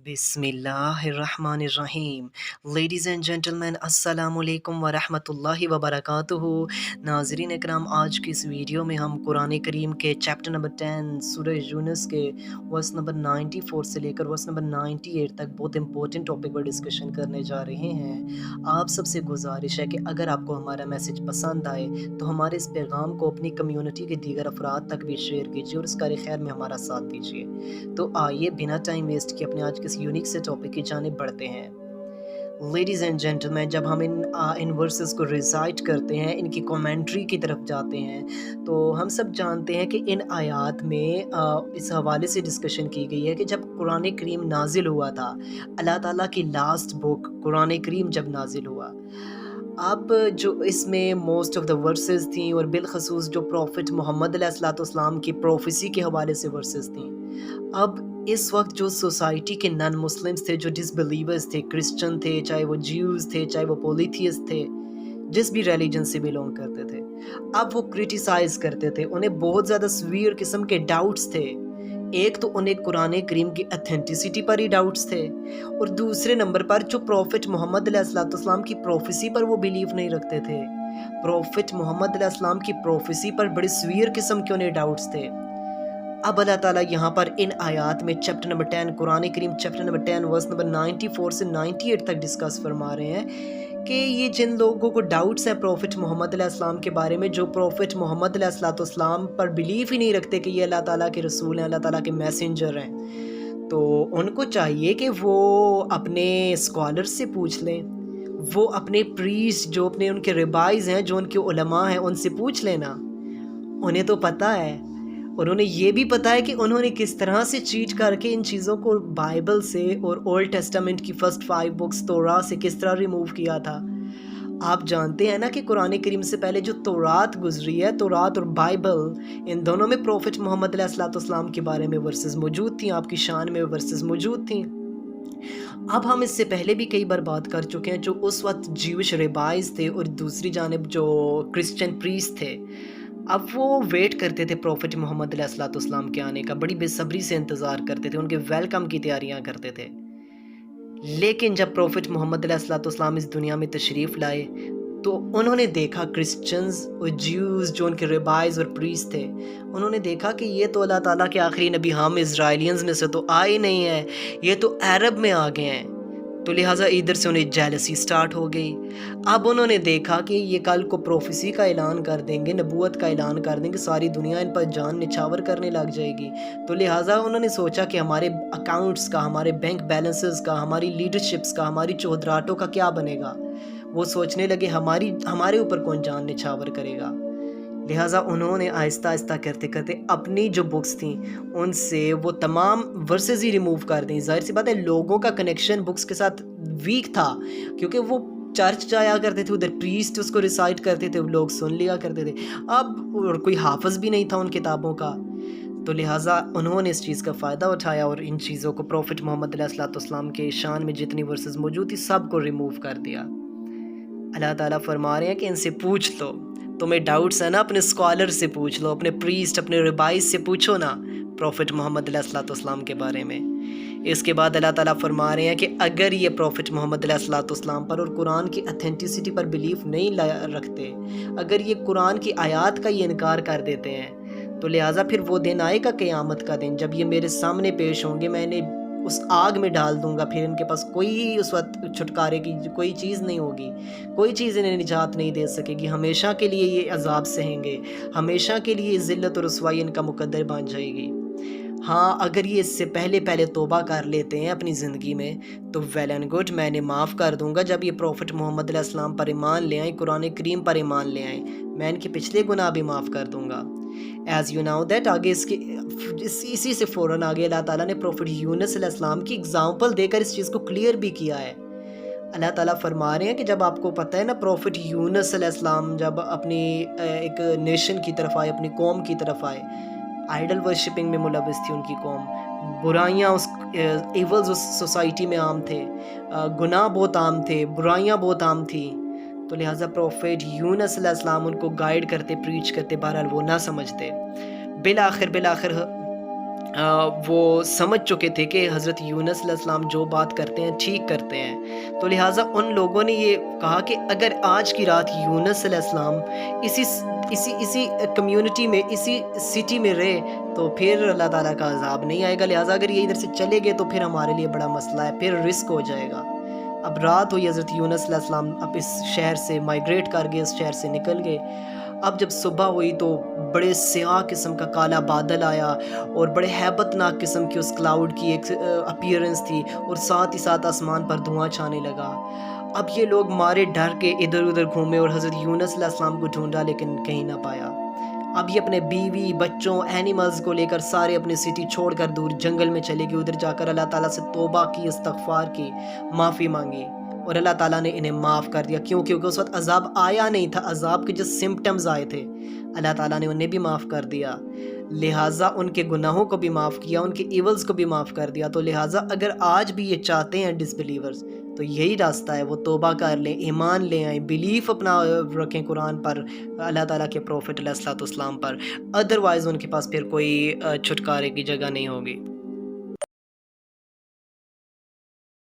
बिस्मिल्लाहिर्रहमानिर्रहीम। Ladies and gentleman, अस्सलाम वालेकुम वरहमतुल्लाहि वबरकातुहू। नाज़रीन इकराम, आज की इस वीडियो में हम कुरान करीम के चैप्टर नंबर 10 सूरह यूनुस के वर्स नंबर 94 से लेकर वर्स नंबर 98 तक बहुत इंपॉर्टेंट टॉपिक पर डिस्कशन करने जा रहे हैं। आप सबसे गुजारिश है कि अगर आपको हमारा मैसेज पसंद आए तो हमारे इस पैगाम को अपनी कम्युनिटी के दीगर अफराद तक भी शेयर कीजिए और इस कार खैर में हमारा साथ दीजिए। तो आइए बिना टाइम वेस्ट किए अपने आज के इस यूनिक से टॉपिक की जानिब बढ़ते हैं। लेडीज़ एंड जेंटलमैन, जब हम इन वर्सेस को रिसाइट करते हैं, इनकी कमेंट्री की तरफ जाते हैं, तो हम सब जानते हैं कि इन आयात में इस हवाले से डिस्कशन की गई है कि जब कुरान करीम नाजिल हुआ था, अल्लाह ताला की लास्ट बुक कुरान करीम जब नाजिल हुआ, अब जो इसमें मोस्ट ऑफ द वर्सेस थी और बिलखसूस जो प्रॉफिट मोहम्मद अलैहिस्सलाम की प्रोफेसी के हवाले से वर्सेस थी। अब इस वक्त जो सोसाइटी के नॉन मुस्लिम्स थे, जो डिसबिलीवर्स थे, क्रिश्चियन थे, चाहे वो ज्यूज़ थे, चाहे वो पोलीथियस्ट थे, जिस भी रिलीजन से बिलोंग करते थे, अब वो क्रिटिसाइज़ करते थे। उन्हें बहुत ज़्यादा सीवियर किस्म के डाउट्स थे। एक तो उन्हें कुरान करीम की ऑथेंटिसिटी पर ही डाउट्स थे, और दूसरे नंबर पर जो प्रॉफिट मोहम्मद अलैहिस्सलाम की प्रोफेसी पर वो बिलीव नहीं रखते थे। प्रॉफिट मोहम्मद अलैहिस्सलाम की प्रोफेसी पर बड़े सीवियर किस्म के उन्हें डाउट्स थे। अब अल्लाह ताला यहाँ पर इन आयात में चैप्टर नंबर 10 कुरान करीम चैप्टर नंबर 10 वर्स नंबर 94 से 98 तक डिस्कस फरमा रहे हैं कि ये जिन लोगों को डाउट्स हैं प्रॉफिट मोहम्मद अलैहिस्सलाम के बारे में, जो प्रॉफिट मोहम्मद अलैहिस्सलाम पर बिलीव ही नहीं रखते कि ये अल्लाह ताला के रसूल हैं, अल्लाह ताला के मैसेंजर हैं, तो उनको चाहिए कि वो अपने स्कॉलर से पूछ लें, वो अपने प्रीस्ट जो अपने उनके रिबाइज हैं, जो उनके उलमा हैं, उनसे पूछ लेना। उन्हें तो पता है, और उन्हें ये भी पता है कि उन्होंने किस तरह से चीट करके इन चीज़ों को बाइबल से और ओल्ड टेस्टामेंट की फर्स्ट 5 बुक्स तौरात से किस तरह रिमूव किया था। आप जानते हैं ना कि कुरान करीम से पहले जो तौरात गुजरी है, तौरात और बाइबल, इन दोनों में प्रॉफिट मोहम्मद अलैहिस्सलाम के बारे में वर्सेस मौजूद थी, आपकी शान में वर्सेस मौजूद थी। अब हम इससे पहले भी कई बार बात कर चुके हैं, जो उस वक्त ज्यूइश रेबाइज थे और दूसरी जानिब जो क्रिश्चियन प्रीस्ट थे, अब वो वेट करते थे प्रॉफिट मोहम्मद अलैहिस्सलाम के आने का, बड़ी बेसब्री से इंतज़ार करते थे, उनके वेलकम की तैयारियां करते थे। लेकिन जब प्रॉफिट मोहम्मद अलैहिस्सलाम इस दुनिया में तशरीफ़ लाए, तो उन्होंने देखा क्रिश्चियंस और ज्यूज़ जो उनके रिबाइज और प्रीस्ट थे, उन्होंने देखा कि ये तो अल्लाह ताला के आखिरी नबी, हम इज़राइलियंस में से तो आए नहीं हैं, ये तो अरब में आ गए हैं। तो लिहाजा इधर से उन्हें जेलसी स्टार्ट हो गई। अब उन्होंने देखा कि ये कल को प्रोफेसी का ऐलान कर देंगे, नबूवत का ऐलान कर देंगे, सारी दुनिया इन पर जान निछावर करने लग जाएगी। तो लिहाजा उन्होंने सोचा कि हमारे अकाउंट्स का, हमारे बैंक बैलेंसेस का, हमारी लीडरशिप्स का, हमारी चौधराटों का क्या बनेगा। वो सोचने लगे हमारे ऊपर कौन जान निछावर करेगा। लिहाजा उन्होंने आहिस्ता आहिस्ता करते करते अपनी जो बुक्स थी उनसे वो तमाम वर्सेस ही रिमूव कर दी। जाहिर सी बात है, लोगों का कनेक्शन बुक्स के साथ वीक था, क्योंकि वो चर्च जाया करते थे, उधर प्रीस्ट उसको रिसाइट करते थे, लोग सुन लिया करते थे। अब और कोई हाफिज भी नहीं था उन किताबों का, तो लिहाजा उन्होंने इस चीज़ का फ़ायदा उठाया और इन चीज़ों को प्रॉफिट मोहम्मद अलैहिस्सलाम के शान में जितनी वर्सेस मौजूद थी सब को रिमूव कर दिया। अल्लाह ताला फरमा रहे हैं कि इनसे पूछ लो, तुम्हें डाउट्स है ना, अपने स्कॉलर से पूछ लो, अपने प्रीस्ट, अपने रिबाइस से पूछो ना प्रॉफिट मोहम्मद अलैहिस्सलाम के बारे में। इसके बाद अल्लाह ताला फरमा रहे हैं कि अगर ये प्रॉफिट मोहम्मद अलैहिस्सलाम पर और कुरान की ऑथेंटिसिटी पर बिलीफ नहीं रखते, अगर ये कुरान की आयत का ये इनकार कर देते हैं, तो लिहाजा फिर वो दिन आएगा क़यामत का दिन, जब ये मेरे सामने पेश होंगे, मैं इन्हें उस आग में डाल दूंगा, फिर इनके पास कोई उस वक्त छुटकारे की कोई चीज़ नहीं होगी, कोई चीज़ इन्हें निजात नहीं दे सकेगी। हमेशा के लिए ये अजाब सहेंगे, हमेशा के लिए ज़िल्लत और रुसवाई इनका मुकद्दर बन जाएगी। हाँ, अगर ये इससे पहले पहले तौबा कर लेते हैं अपनी ज़िंदगी में, तो वेल एंड गुड, मैं इन्हें माफ़ कर दूंगा। जब ये प्रॉफिट मोहम्मद अलैहिस्सलाम पर ईमान ले आए, कुरान करीम पर ईमान ले आए, मैं इनके पिछले गुनाह भी माफ़ कर दूंगा। एज़ यू नाउ दैट, आगे इसी से फ़ौरन आगे अल्लाह ताला ने प्रॉफिट यूनुस अलैहिस्सलाम की एग्ज़ाम्पल देकर इस चीज़ को क्लियर भी किया है। अल्लाह ताला फरमा रहे हैं कि जब आपको पता है ना, प्रॉफिट यूनुस अलैहिस्सलाम जब अपनी एक नेशन की तरफ आए, अपनी कौम की तरफ आए, आइडल वर्शिपिंग में मुलविस थी उनकी कौम, बुराइयाँ उस इवल्स उस सोसाइटी में आम थे, गुनाह बहुत आम थे, बुराइयाँ बहुत आम थी। तो लिहाजा प्रॉफिट यूनुस अलैहिस्सलाम उनको गाइड करते, प्रीच करते, बहरहाल वो ना समझते। बिल आखिर वो समझ चुके थे कि हज़रत यूनुस अलैहिस्सलाम जो बात करते हैं ठीक करते हैं। तो लिहाज़ा उन लोगों ने ये कहा कि अगर आज की रात यूनुस अलैहिस्सलाम इसी कम्युनिटी में, इसी सिटी में रहे तो फिर अल्लाह ताला का अज़ाब नहीं आएगा। लिहाज़ा अगर ये इधर से चले गए तो फिर हमारे लिए बड़ा मसला है, फिर रिस्क हो जाएगा। अब रात हुई, हज़रत यूनुस अलैहिस्सलाम अब इस शहर से माइग्रेट कर गए, इस शहर से निकल गए। अब जब सुबह हुई तो बड़े स्याह किस्म का काला बादल आया और बड़े हैबतनाक किस्म की उस क्लाउड की एक अपीयरेंस थी और साथ ही साथ आसमान पर धुआं छाने लगा। अब ये लोग मारे डर के इधर-उधर घूमे और हज़रत यूनुस अलैहिस्सलाम को ढूँढा लेकिन कहीं ना पाया। अब ये अपने बीवी, बच्चों, एनिमल्स को लेकर सारे अपनी सिटी छोड़कर दूर जंगल में चले गए। उधर जाकर अल्लाह ताला से तौबा की, इस्तग़फ़ार की, माफ़ी माँगी और अल्लाह ताला ने इन्हें माफ़ कर दिया। क्यों? क्योंकि उस वक़्त अज़ाब आया नहीं था, अज़ाब के जो सिम्पटम्स आए थे, अल्लाह ताला ने उन्हें भी माफ़ कर दिया। लिहाज़ा उनके गुनाहों को भी माफ़ किया, उनके ईवल्स को भी माफ़ कर दिया। तो लिहाज़ा अगर आज भी ये चाहते हैं डिसबिलीवर्स, तो यही रास्ता है, वो तौबा कर लें, ईमान ले आएँ, बिलीफ़ अपना रखें कुरान पर, अल्लाह ताला के प्रॉफ़ेट अलैहिस्सलातु वस्सलाम पर। अदरवाइज़ उनके पास फिर कोई छुटकारे की जगह नहीं होगी।